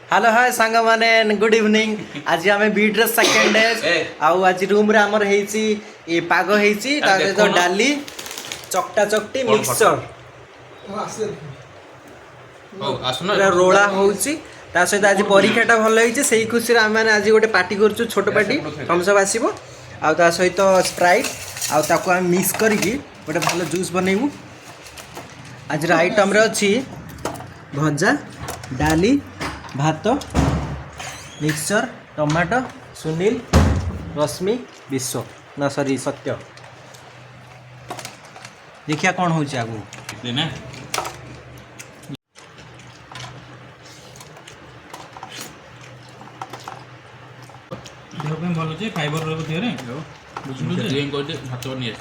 hello hi सांग माने good evening आज आम बीट सेकेंड डे आज रूम रे हमर हेची ए पाग हेची ता सहित डाली चकटा चकटी मिक्सचर रोला होची ता सहित आज परीक्षाटा भल होईची सेही खुशी रे आम आज गोटे पार्टी करछु छोट पार्टी थम्स अप आसीबो आ ता सहित स्प्राइट आ ताको हम मिक्स करिकी गोटे भल जूस बनेइबू आज आइटम रे अछि भजा डाली भात मिक्सचर टमाटो सुनील रश्मि विश्व ना सॉरी सत्य देखिया कौन हो आगू ना भल अच्छे फाइबर भात नहीं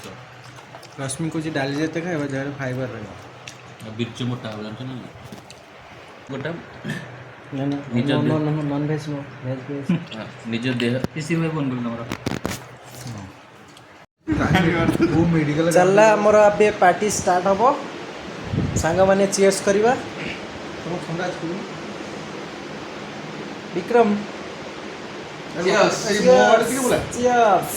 रश्मि को डाली देते खाए जगह फाइबर रहे बीच मोटा हो जाता ना गोटा नॉन वेज नो वेज निज देह इसी में बन गल हमरा चलला हमर अबे पार्टी स्टार्ट हबो सांग माने चीयर्स करबा विक्रम चीयर्स